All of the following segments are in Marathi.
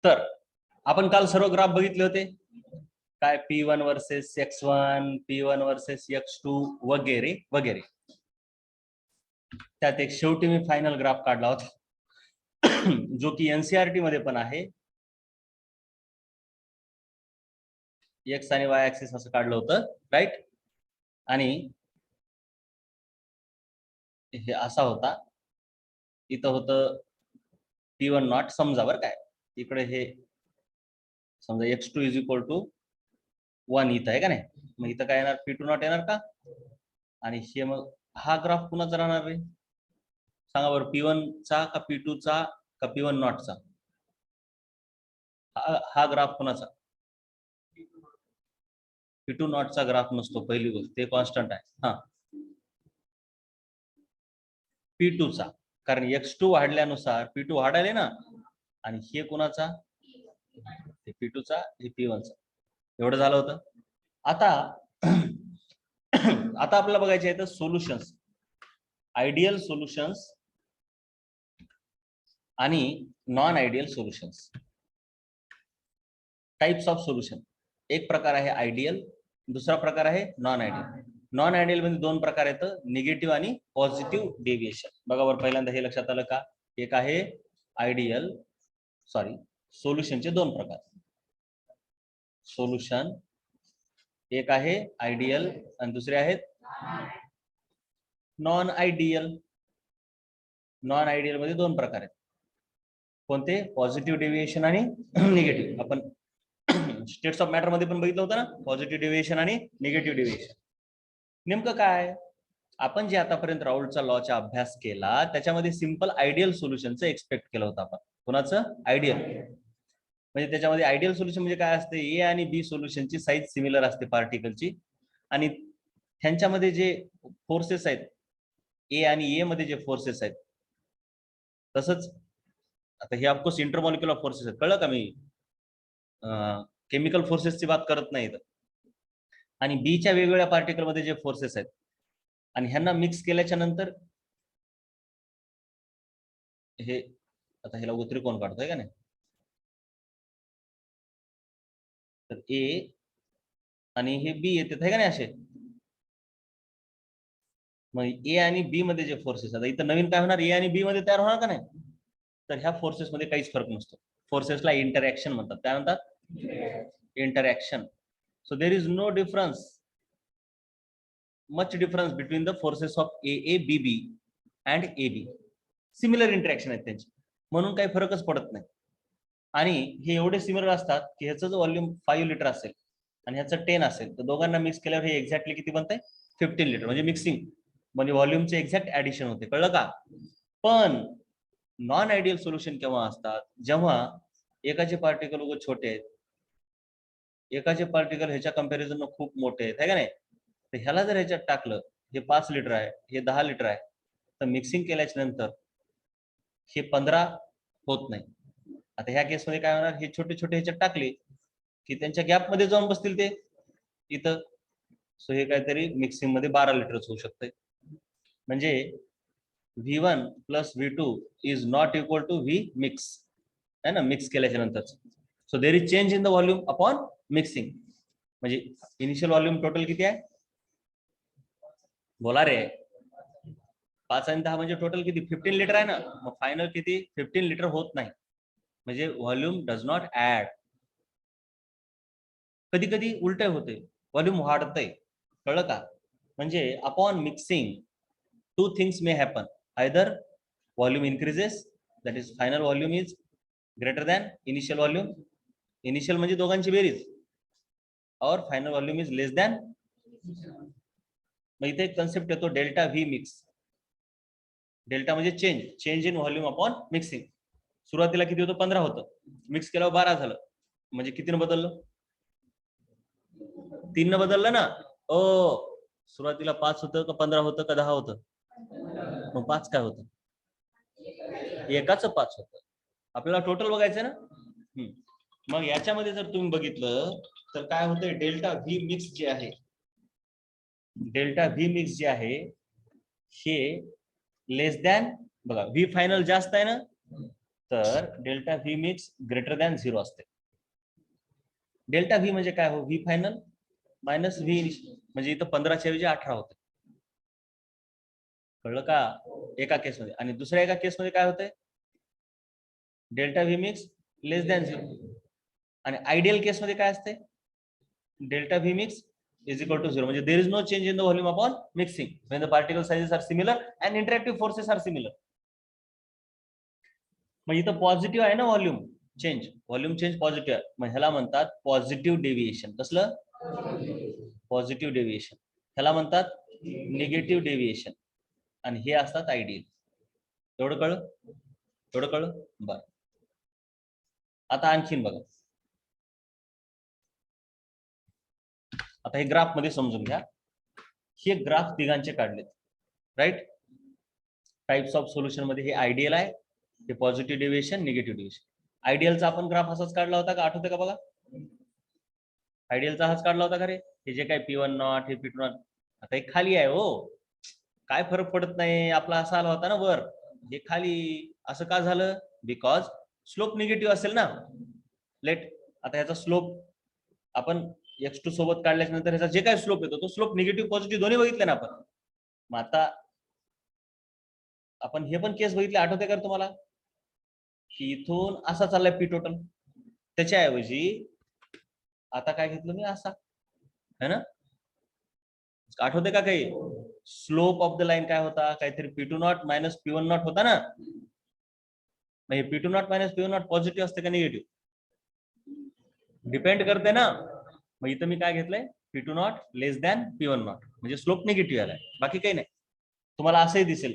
तर आपण काल सर्व ग्राफ बघितले होते काय, P1 versus X1, P1 versus X2 वगैरे वगैरे. त्यात एक शेवटी मी फायनल ग्राफ काढला होता जो की एनसीईआरटी मध्ये पण आहे. एक्स आणि वाय ऍक्सिस असं काढलं होतं, राईट. आणि हे असा होता, इथं होतं P1 नॉट समजा बरं काय, इकडे हे समजा X2 इज इक्वल टू 1 इथं आहे का नाही, मग इथं काय येणार, P2 नॉट येणार का. आणि हे मग हा ग्राफ कुणाचा राहणार रे सांगा बरं, P1 चा का P2 चा का P1 नॉट चा. हा ग्राफ कुणाचा, P2 नॉट चा ग्राफ नसतो, पहिली गोष्ट ते कॉन्स्टंट आहे. हा P2 चा, कारण X2 वाढल्यानुसार P2 वाढायले ना. आणि हे कोणाचा, P2 चा, हे P1 चा. एवढं झालं होतं. आता आता आपल्याला बघायचे आहेत सोल्युशन्स, आयडियल सोल्युशन्स आणि non ideal solutions. Types of solution, एक प्रकार आहे आयडियल, दुसरा प्रकार आहे नॉन आयडियल. नॉन आयडियल मध्ये दोन प्रकार आहेत, निगेटिव्ह आणि पॉझिटिव्ह डेव्हिएशन. बघा बरं, पहिल्यांदा हे लक्षात आलं का, एक आहे आयडियल, सॉरी सोल्युशनचे दोन प्रकार. सोल्युशन एक आहे आयडियल आणि दुसरे आहेत नॉन आयडियल. नॉन आयडियल मध्ये दोन प्रकार आहेत, कोणते, पॉझिटिव्ह डेव्हिएशन आणि निगेटिव्ह. आपण स्टेट्स ऑफ मॅटर मध्ये पण बघितलं होतं ना, पॉझिटिव्ह डेव्हिएशन आणि निगेटिव्ह डेव्हिएशन. नेमकं काय, आपण जे आतापर्यंत राऊल्टचा लॉचा अभ्यास केला त्याच्यामध्ये सिंपल आयडियल सोल्युशनचं एक्सपेक्ट केलं होतं आपण. कोणाचं, आयडियल. म्हणजे त्याच्यामध्ये आयडियल सोल्युशन म्हणजे काय असते, ए आणि बी सोल्युशनची साईज सिमिलर असते पार्टिकलची, आणि त्यांच्यामध्ये जे फोर्सेस आहेत, ए आणि ए मध्ये जे फोर्सेस आहेत, तसंच आता हे ऑफकोर्स इंटरमॉलिक्युलर फोर्सेस आहेत, कळलं का, मी केमिकल फोर्सेसची बात करत नाही. आणि बीच्या वेगवेगळ्या पार्टिकल मध्ये जे फोर्सेस आहेत आणि ह्यांना मिक्स केल्याच्या नंतर हे, आता ह्याला उत्तरी कोण काढतोय का नाही, तर ए आणि हे बी येतात आहे का नाही असे. मग ए आणि बी मध्ये जे फोर्सेस, आता इथं नवीन काय होणार, ए आणि बी मध्ये तयार होणार का नाही, तर ह्या फोर्सेस मध्ये काहीच फरक नसतो. फोर्सेसला इंटरॅक्शन म्हणतात. काय म्हणतात, interaction. So there is no difference, much difference between the forces of A B B and A B. Similar interaction आहेत त्यांची, म्हणून काही फरकच पडत नाही. आणि हे एवढे सिमिलर असतात की ह्याचं जो व्हॉल्यूम 5 लिटर असेल आणि ह्याचं 10 असेल, तर दोघांना मिक्स केल्यावर हे एक्झॅक्टली किती बनतंय, 15 लिटर. म्हणजे मिक्सिंग म्हणजे व्हॉल्यूमचे एक्झॅक्ट ऍडिशन होते, कळलं का. पण नॉन आयडियल सोल्युशन केव्हा असतात, जेव्हा एकाचे पार्टिकल उगाच छोटे आहेत, एकाचे पार्टिकल ह्याच्या कंपॅरिझन खूप मोठे आहेत, है का नाही. तर ह्याला जर ह्याच्यात टाकलं, हे 5 लिटर आहे, हे 10 लिटर आहे, तर मिक्सिंग केल्याच्या नंतर हे 15 होत नाही. आता ह्या केसमध्ये काय होणार, हे छोटे छोटे ह्याच्यात टाकले की त्यांच्या गॅप मध्ये जाऊन बसतील ते इथं. सो हे काहीतरी मिक्सिंग मध्ये 12 लिटरच होऊ शकते. म्हणजे V1 plus V2 is not equal to V mix, है ना, मिक्स केल्याच्या नंतर. So there is change in the volume upon mixing. म्हणजे इनिशियल व्हॉल्यूम टोटल किती आहे, बोला रे, 5 आणि 10 म्हणजे टोटल किती, 15 लिटर आहे ना. मग फायनल किती, 15 लिटर होत नाही. म्हणजे व्हॉल्यूम डज नॉट ऍड. कधी कधी उलट होते, व्हॉल्यूम वाढतंय, कळलं का. म्हणजे upon mixing two things may happen, either volume increases, that is final volume is greater than initial volume, initial म्हणजे दोघांची बेरीज, और final volume is less than. मग इथे एक कन्सेप्ट येतो डेल्टा व्ही मिक्स. डेल्टा म्हणजे change in volume upon mixing. सुरुवातीला किती होतं, 15 होतं, मिक्स केल्यावर 12 झालं, म्हणजे कितीनं बदललं, 3 न बदललं ना. ओ, सुरुवातीला 5 होतं का 15 होतं का 10 होतं, मग 5 काय होतं, एकाच 5 होतं. आपल्याला टोटल बघायचं ना. मग याच्यामध्ये जर तुम्ही बघितलं तर काय होतंय, डेल्टा व्ही मिक्स जे आहे, डेल्टा व्ही मिक्स जे आहे हे लेस दॅन, बघा व्ही फायनल जास्त आहे ना, तर delta V mix greater than 0 असते. डेल्टा व्ही म्हणजे काय हो, व्ही फायनल मायनस व्ही म्हणजे इथं 15च्या ऐवजी 18 होते. कळलं का एका केसमध्ये. आणि दुसऱ्या एका केसमध्ये काय होतंय, डेल्टा व्ही मिक्स लेस दॅन 0. आणि आयडियल केसमध्ये काय असते, delta V mix is equal to 0 म्हणजे there is no change in the volume upon mixing when the particle sizes are similar and interactive forces are similar. मग इथं पॉझिटिव्ह आहे ना व्हॉल्यूम चेंज पॉझिटिव्ह आहे, मग ह्याला म्हणतात पॉझिटिव्ह डेव्हिएशन. कसलं पॉझिटिव्ह डेव्हिएशन, ह्याला म्हणतात निगेटिव्ह डेव्हिएशन. आणि हे असतात आयडियल. एवढं कळलं बरं. आता आणखीन बघा, आता हे ग्राफ मध्ये समजून घ्या. हे ग्राफ तिघांचे काढलेत, राईट. टाइप्स ऑफ सोल्युशन मध्ये हे आयडियल आहे, हे पॉझिटिव्ह डेव्हिएशन, निगेटिव्ह डेव्हिएशन. आयडियलचा आपण ग्राफ असाच काढला होता का, आठवते का बघा. आयडियलचा हाच काढला होता का रे. हे जे काय P1 नॉट, हे P2 नॉट, आता हे खाली आहे हो, काय फरक पडत नाही. आपला असा आला होता ना वर, हे खाली असं का झालं, बिकॉज स्लोप निगेटिव्ह असेल ना. लेट आता ह्याचा स्लोप आपण x2 सोबत काढल्याच्या नंतर ह्याचा जे काय स्लोप येतो तो स्लोप निगेटिव्ह पॉझिटिव्ह दोन्ही बघितले ना आपण. मग आता आपण हे पण केस बघितले, आठवते का तुम्हाला, की इथून असा चाललाय पी टोटल, त्याच्याऐवजी आता काय घेतलं मी, असा है ना. आठवते का काही, स्लोप ऑफ द लाईन काय होता, काहीतरी P2 not minus P1 not होता ना. मग हे P2 not minus P1 not positive असते का निगेटिव्ह, डिपेंड करते ना. मग इथं मी काय घेतलंय, P2 not less than P1 not म्हणजे स्लोप निगेटिव्ह आलाय, बाकी काही नाही. तुम्हाला असंही दिसेल,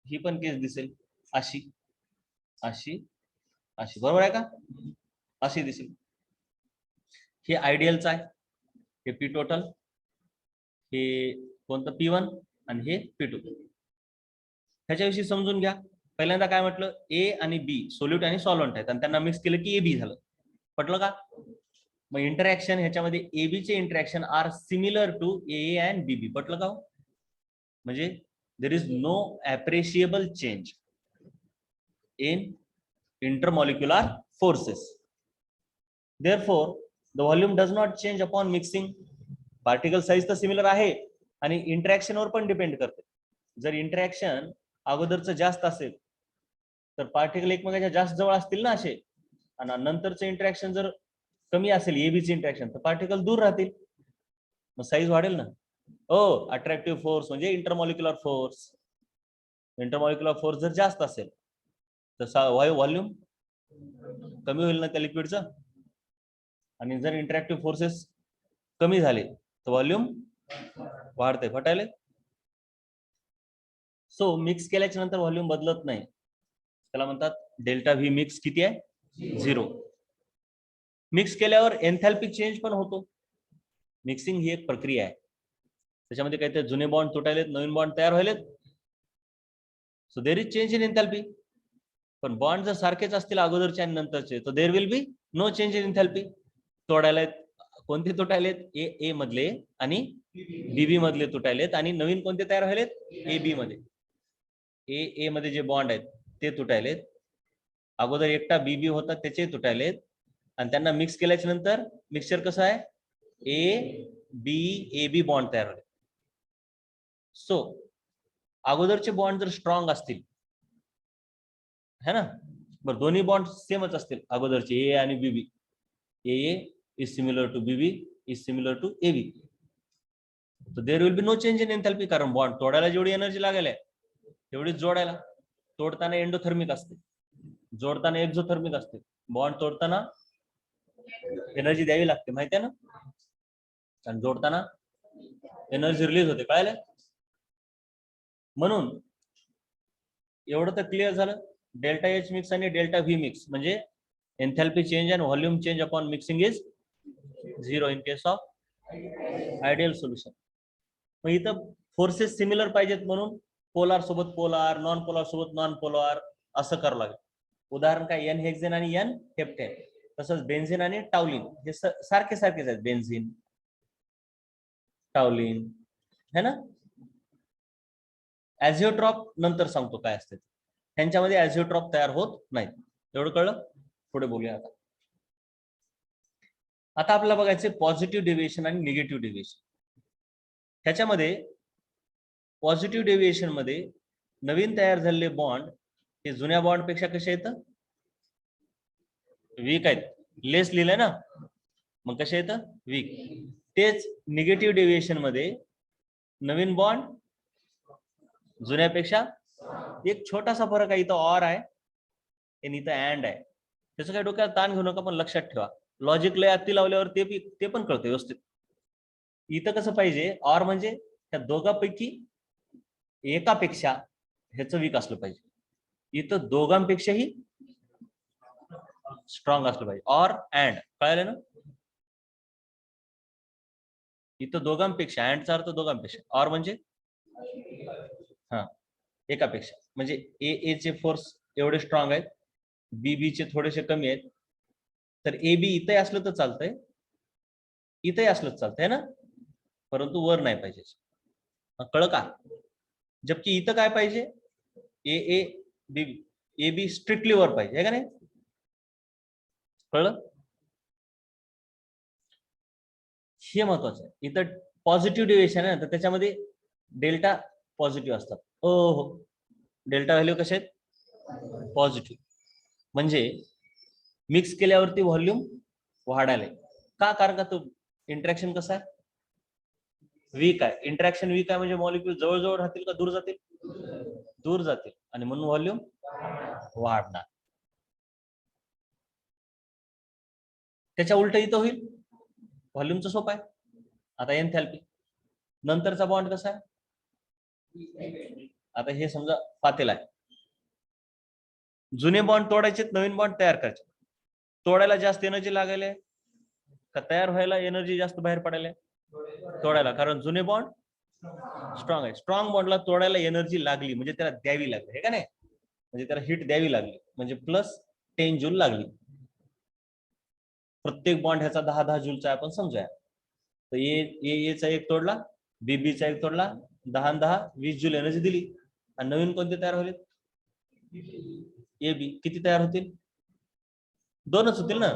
ही पण केस दिसेल अशी अशी अशी, बरोबर आहे का, अशी दिसेल. हे आयडियलचं आहे, हे पी टोटल, हे कोणतं P1 आणि हे P2. ह्याच्याविषयी समजून घ्या. पहिल्यांदा काय म्हटलं, ए आणि बी सोल्यूट आणि सॉल्व्हंट आहेत आणि त्यांना मिक्स केलं की ए बी झालं. पटलं का. मग इंटरॅक्शन ह्याच्यामध्ये AB चे interaction are similar to A and BB. पटलं का. म्हणजे there is no appreciable change in intermolecular forces. Therefore, the volume does not change upon mixing. Particle size तर सिमिलर आहे आणि इंटरॅक्शन वर पण डिपेंड करते. जर इंटरॅक्शन अगोदरचं जास्त असेल तर पार्टिकल एकमेकांच्या जास्त जवळ असतील ना असे, आणि नंतरचं इंटरॅक्शन जर कमी असेल एबीचे इंटरॅक्शन, तर पार्टिकल दूर राहतील, मग साईज वाढेल ना. अट्रॅक्टिव्ह फोर्स म्हणजे इंटरमॉलिक्युलर फोर्स. इंटरमॉलिक्युलर फोर्स जर जास्त असेल तर व्हॉल्यूम कमी होईल ना त्या लिक्विडचं. आणि जर इंटरॅक्टिव्ह फोर्सेस कमी झाले तर व्हॉल्यूम वाढते. पटायले. सो मिक्स केल्याच्या नंतर व्हॉल्यूम बदलत नाही, त्याला म्हणतात डेल्टा व्ही मिक्स किती आहे, 0. मिक्स केल्यावर एन्थॅल्पी चेंज पण होतो. मिक्सिंग ही एक प्रक्रिया आहे, त्याच्यामध्ये काहीतरी जुने बॉन्ड तुटायलेत, नवीन बॉन्ड तयार व्हायलेत. So there is change in enthalpy. पण बॉन्ड जर सारखेच असतील अगोदरचे आणि नंतरचे, तर there will be no change in enthalpy. तोडायलेत, कोणते तुटायलेत, ए मधले आणि बीबी मधले तुटायलेत, आणि नवीन कोणते तयार व्हायलेत, ए बी मध्ये. ए मध्ये जे बॉन्ड आहेत ते तुटायलेत, अगोदर एकटा बीबी होता त्याचे तुटायलेत, आणि त्यांना मिक्स केल्याच्या नंतर मिक्सचर कसं आहे, ए बी बॉन्ड तयार होते. सो अगोदरचे बॉन्ड जर स्ट्रॉंग असतील है ना, बरं दोन्ही बॉन्ड सेमच असतील अगोदरचे ए आणि BB, A is similar to BB is similar to AB, तर there will be no change in enthalpy. कारण बॉन्ड तोडायला जेवढी एनर्जी लागेल आहे तेवढीच जोडायला. तोडताना एंडोथर्मिक असते, जोडताना एक्झोथर्मिक असते. बॉन्ड तोडताना एनर्जी द्यावी लागते, माहिती आहे ना, आणि जोडताना एनर्जी रिलीज होते. कळालं. म्हणून एवढं तर क्लिअर झालं. डेल्टा एच मिक्स आणि डेल्टा व्ही मिक्स म्हणजे एन्थॅल्पी change and volume change upon mixing is 0 in case of ideal solution. मग इथं फोर्सेस सिमिलर पाहिजेत म्हणून पोलार सोबत पोलार, नॉन पोलार सोबत नॉन पोलार असं करावं लागेल. उदाहरण काय, एन हेक्झेन आणि एन हेप्टेन. तसंच बेन्झिन आणि टाउलिन हे सारखेच आहेत. बेन्झिन, टाउलिन है ना. ॲझिओट्रॉप नंतर सांगतो काय असते. त्यांच्यामध्ये ॲझिओट्रॉप तयार होत नाहीत. एवढं कळलं? पुढे बोलूया आता. आता आपल्याला बघायचं पॉझिटिव्ह डेव्हिएशन आणि निगेटिव्ह डेव्हिएशन. ह्याच्यामध्ये पॉझिटिव्ह डेव्हिएशन मध्ये नवीन तयार झालेले बॉन्ड हे जुन्या बॉन्ड पेक्षा कसे येतं? वीक आहेत. लेस लिहिलंय ना, मग कसे येतं? वीक. तेच निगेटिव्ह डेव्हिएशन मध्ये नवीन बॉन्ड जुन्यापेक्षा, एक छोटासा फरक आहे, इथं ऑर आहे आणि इथं अँड आहे. त्याचं काही डोक्यात ताण घेऊ नका, पण लक्षात ठेवा लॉजिक लय आत्ती लावल्यावर ते पण कळतं व्यवस्थित. इथं कसं पाहिजे, ऑर म्हणजे त्या दोघांपैकी एकापेक्षा ह्याचं वीक असलं पाहिजे. इथं दोघांपेक्षाही स्ट्रॉंग असलं पाहिजे. ऑर अँड, कळालं ना? इथं दोघांपेक्षा, अँडचा अर्थ दोघांपेक्षा, ऑर म्हणजे हा एकापेक्षा. म्हणजे ए चे फोर्स एवढे स्ट्रॉंग आहेत, बी चे थोडेसे कमी आहेत. तर ए बी इथंही असलं तर चालतंय, इथंही असलं तर चालतंय ना, परंतु वर नाही पाहिजे. कळलं का? जबकि इथं काय पाहिजे, ए बी स्ट्रिक्टली वर पाहिजे, है का नाही? कळलं? हे महत्वाचं आहे. इथं पॉझिटिव्ह डेव्हिएशन आहे ना, तर त्याच्यामध्ये डेल्टा पॉझिटिव्ह असतात. हो, डेल्टा व्हॅल्यू कसे आहेत? पॉझिटिव्ह. म्हणजे मिक्स केल्यावरती व्हॉल्यूम वाढायला का? कारण का तो इंटरॅक्शन कसं आहे? वीक आहे. इंटरॅक्शन वीक आहे म्हणजे मॉलिक्यूल जवळजवळ राहतील का दूर जातील? दूर जातील, आणि म्हणून व्हॉल्यूम वाढणार. त्याच्या उलट इथं होईल, व्हॉल्यूमचं सोपं आहे. आता एन्थॅल्पी नंतरचा बॉन्ड कसा आहे? आता हे समजा पातेला आहे, जुने बॉन्ड तोडायचे, नवीन बॉन्ड तयार करायचे. तोडायला जास्त एनर्जी लागायला का तयार व्हायला एनर्जी जास्त बाहेर पडायला? तोडायला, कारण जुने बॉन्ड स्ट्रॉंग आहे. स्ट्रॉंग बॉन्डला तोडायला एनर्जी लागली म्हणजे त्याला द्यावी लागली, हे का नाही? म्हणजे त्याला हिट द्यावी लागली, म्हणजे प्लस 10 जूल लागली. प्रत्येक बॉन्ड ह्याचा 10-10 जूलचा आपण समजूया. तर एचा एक तोडला, बीचा एक तोडला, 10-10 20 जूल एनर्जी दिली. आणि नवीन कोणते तयार होईल? A B. किती तयार होतील? दोनच होतील ना,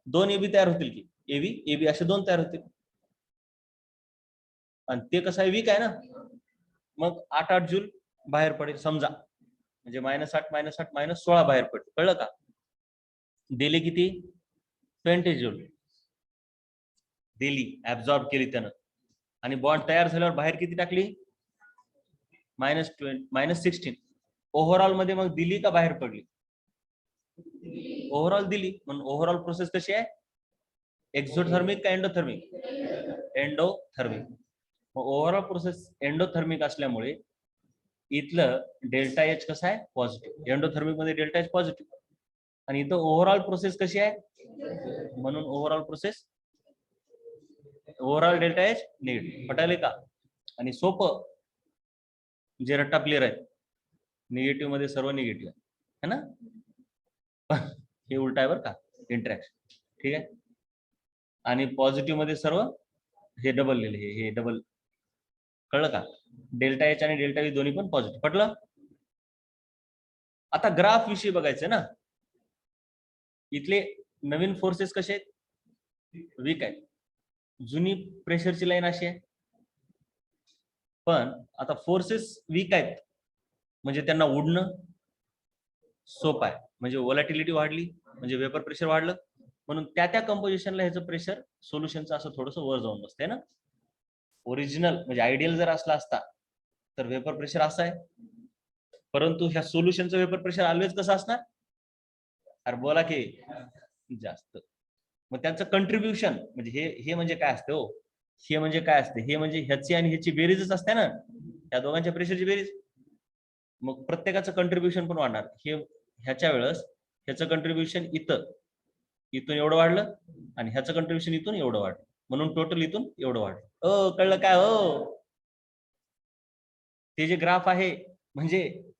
2 एबी तयार होतील की, एबी असे 2 तयार होतील. आणि ते कसं आहे, वीक आहे ना, मग 8-8 जूल बाहेर पडेल समजा, म्हणजे -8 -16 बाहेर पडेल. कळलं का? दिली किती? 20 जूल दिली, ऍब्झॉर्ब केली त्यानं. आणि बॉन्ड तयार झाल्यावर बाहेर किती टाकली? -16. ओव्हरऑल मध्ये मग दिली का बाहेर पडली? ओव्हरऑल दिली. म्हणून ओव्हरऑल प्रोसेस कशी आहे? एक्झोथर्मिक का endothermic? Endothermic. Overall process endothermic असल्यामुळे इथलं डेल्टा एच कसं आहे? पॉझिटिव्ह. एंडोथर्मिक मध्ये डेल्टा एच पॉझिटिव्ह. आणि इथं ओव्हरऑल प्रोसेस कशी आहे? म्हणून overall process, overall delta H negative. पटायले का? आणि सोपं जे रट्टा प्लेयर आहे, निगेटिव्ह मध्ये सर्व निगेटिव्ह आहे ना, हे उलट आहे बरं का इंटरॅक्शन. ठीक आहे. आणि पॉझिटिव्ह मध्ये सर्व हे डबल लिहिले, हे डबल. कळलं का? डेल्टा एच आणि डेल्टा व्ही दोन्ही पण पॉझिटिव्ह. पटलं? आता ग्राफ विषयी बघायचं ना. इथले नवीन फोर्सेस कसे आहेत? वीक आहे. जुनी प्रेशरची लाईन अशी आहे. पण आता फोर्सेस वीक आहेत म्हणजे त्यांना उडणं सोपं आहे, म्हणजे व्होलॅटिलिटी वाढली म्हणजे वेपर प्रेशर वाढलं, म्हणून त्या कंपोजिशनला ह्याचं प्रेशर सोल्युशनचं असं थोडंसं वर जाऊन बसतंय ना. ओरिजिनल म्हणजे आयडियल जर असला असता तर वेपर प्रेशर असं आहे, परंतु ह्या सोल्युशनचं वेपर प्रेशर ऑलवेज कसं असणार? अरे बोला की जास्त. मग त्यांचं कंट्रीब्युशन म्हणजे हे म्हणजे काय असते हो? हे म्हणजे काय असते? हे म्हणजे ह्याची आणि ह्याची बेरीजच असते ना, त्या दोघांच्या प्रेशरची बेरीज. मग प्रत्येकाचं कंट्रीब्युशन पण वाढणार. हे ह्याच्या वेळेस ह्याचं कंट्रीब्युशन इथून एवढं वाढलं आणि ह्याचं कंट्रीब्युशन इथून एवढं वाढलं, म्हणून टोटल इथून एवढं वाढलं. कळलं काय हो? ते जे ग्राफ आहे म्हणजे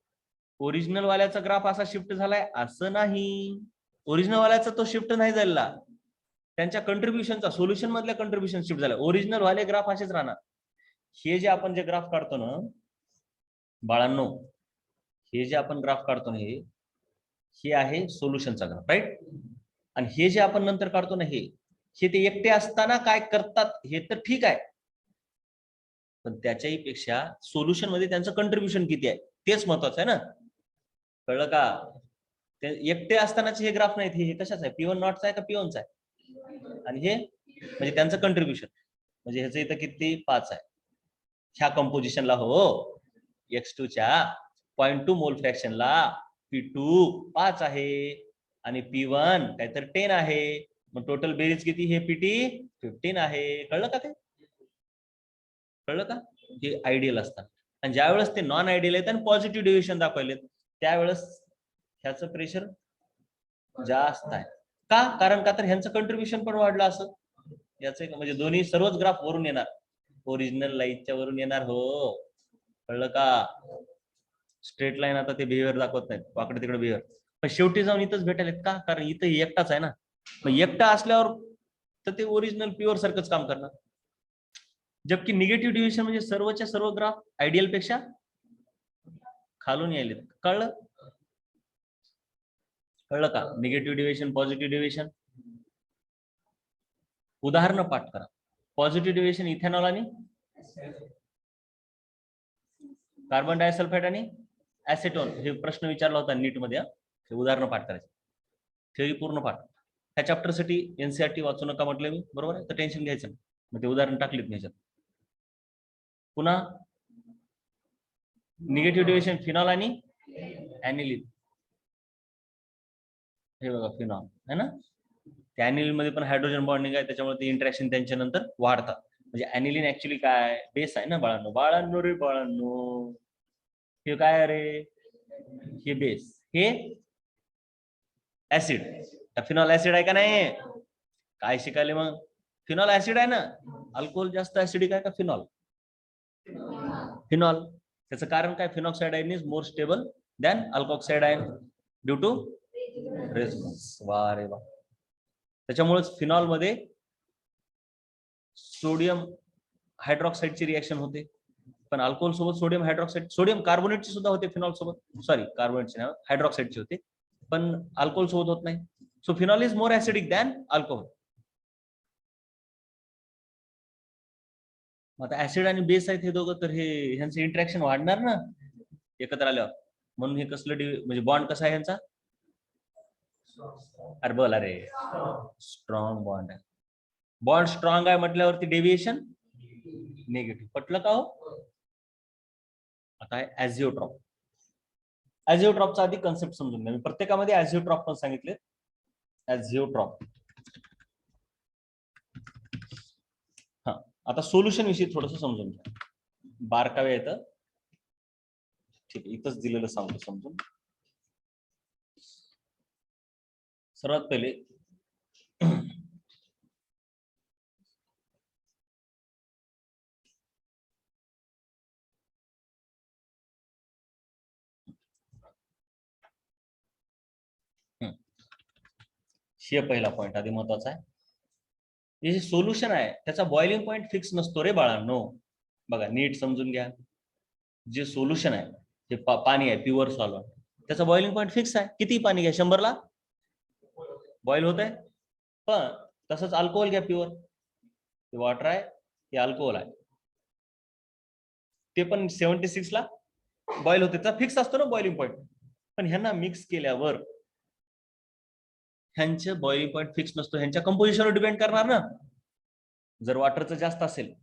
ओरिजिनल वाल्याचा ग्राफ असा शिफ्ट झालाय असं नाही. ओरिजिनल वाल्याचा तो शिफ्ट नाही झाला, त्यांच्या कंट्रीब्युशनचा, सोल्युशन मधल्या कंट्रीब्युशन शिफ्ट झाला. ओरिजिनल वाले ग्राफ असेच राहणार. हे जे आपण जे ग्राफ काढतो ना बाळांनो, हे जे आपण ग्राफ काढतो ना हे आहे सोल्युशनचा ग्राफ, राईट. आणि हे जे आपण नंतर काढतो ना हे ते एकटे असताना काय करतात हे तर ठीक आहे, पण त्याच्याही पेक्षा सोल्युशन मध्ये त्यांचं कंट्रीब्युशन किती आहे तेच महत्वाचं आहे ना. कळलं का? ते एकटे असतानाचे हे ग्राफ नाहीत, हे कशाच आहे, P1 नॉटचा आहे का P1चा आहे, आणि हे म्हणजे त्यांचं कंट्रीब्युशन, म्हणजे ह्याचं इथं किती 5 आहे ह्या कंपोजिशनला. हो, X2 च्या 0.2 मोल फ्रॅक्शनला P2 5 आहे आणि P1 काहीतरी 10 आहे. मग टोटल बेरीज किती, हे PT 15 आहे. कळलं का? ते कळलं का? हे आयडियल असतात. आणि ज्या वेळेस ते नॉन आयडियल आहेत आणि पॉझिटिव्ह डिव्हिएशन दाखवले त्यावेळेस ह्याचं प्रेशर जास्त आहे. का? कारण का तर ह्यांचं कंट्रीब्युशन पण वाढलं असं. याचं म्हणजे दोन्ही सर्वच ग्राफ वरून येणार, ओरिजिनल लाईनच्या वरून येणार. हो, कळलं का? स्ट्रेट लाईन आता ते बिहेवियर दाखवत नाहीत, वाकडे तिकडे बिहेवियर, पण शेवटी जाऊन इथंच भेटायलेत. का? कारण इथं एकटाच आहे ना. मग एकटा असल्यावर तर ते ओरिजिनल प्युअर सारखंच काम करणार. जबकि निगेटिव्ह डिव्हिएशन म्हणजे सर्वच्या सर्व ग्राफ आयडियल पेक्षा खालून यायले. कळलं? कळलं का? Negative deviation, positive deviation. उदाहरण पाठ करा. पॉझिटिव्ह डिव्हिएशन इथेनॉल आणि कार्बन डायसल्फाइड आणि ऍसेटोन, हे प्रश्न विचारला होता नीट मध्ये. हे उदाहरण पाठ करायचे, थेअरी पूर्ण पाठ. ह्या चॅप्टर साठी एनसीईआरटी वाचू नका म्हटलं मी, बरोबर आहे, तर टेन्शन घ्यायचं नाही. मग ते उदाहरण टाकलीत ह्याच्यात. पुन्हा निगेटिव्ह डिव्हिएशन फिनॉल आणि ऍनिलीन. हे बघा फिनॉल है ना, त्या ऍनिलीन मध्ये पण हायड्रोजन बॉन्डिंग आहे, त्याच्यामुळे ते इंटरॅक्शन त्यांच्या नंतर वाढतात. म्हणजे ऍनिलीन ऍक्च्युली काय, बेस आहे ना बाळांनो. बाळांनो रे बाळांनो, हे काय रे, हे बेस, हे ऍसिड. फिनॉल ऍसिड आहे का नाही? काय शिकायले मग? फिनॉल ऍसिड आहे ना. अल्कोहोल जास्त ऍसिडिक आहे का फिनॉल? फिनॉल. त्याचं कारण काय? Phenoxide ion is more stable than alkoxide ion due to resonance. वा रे वा. त्याच्यामुळेच फिनॉल मध्ये सोडियम हायड्रॉक्साईडची रिएक्शन होते, पण अल्कोहोल सोबत सोडियम हायड्रॉक्साईड, सोडियम कार्बोनेटची सुद्धा होते फिनॉल सोबत, सॉरी कार्बोनेटची नाही, हायड्रॉक्साईडची होते, पण अल्कोहोल सोबत होत नाही. So phenol is more acidic than alcohol. आता ऍसिड आणि बेस आहेत हे दोघं, तर हे ह्यांचं इंटरॅक्शन वाढणार ना एकत्र आल्यावर. म्हणून हे कसलं म्हणजे बॉन्ड कसा आहे ह्यांचा? अरे बोला रे, स्ट्रॉंग बॉन्ड आहे. बॉन्ड स्ट्रॉंग आहे म्हटल्यावरती डेव्हिएशन निगेटिव्ह. पटलं का हो? आता आहे ऍझिओट्रॉप. ऍझिओट्रॉपचा आधी कन्सेप्ट समजून घ्या. मी प्रत्येकामध्ये ऍझिओट्रॉप पण सांगितले. ऍझिओट्रॉप. हा, आता सोल्युशन विषयी थोडस समजून घ्या. बारकावे येतं, ठीक आहे, इथंच दिलेलं सांगतो समजून. सर्वात पहिले हे पहिला पॉइंट आधी महत्वाचा आहे. हे जे सोल्युशन आहे त्याचा बॉइलिंग पॉइंट फिक्स नसतो रे बाळांनो. बघा नीट समजून घ्या. जे सोल्युशन आहे ते पाणी आहे, प्युअर सॉल्व्हंट, त्याचा बॉइलिंग पॉइंट फिक्स आहे. किती पाणी घ्या, 100 ला बॉइल होत आहे. पण तसंच अल्कोहोल घ्या प्युअर, ते वॉटर आहे, ते अल्कोहोल आहे, ते पण 76 ला बॉइल होते. त्याचा फिक्स असतो ना बॉइलिंग पॉइंट. पण ह्यांना मिक्स केल्यावर ह्यांचं बॉइलिंग पॉइंट फिक्स नसतो, ह्यांच्या कंपोजिशनवर डिपेंड करणार ना. जर वॉटरचं जास्त असेल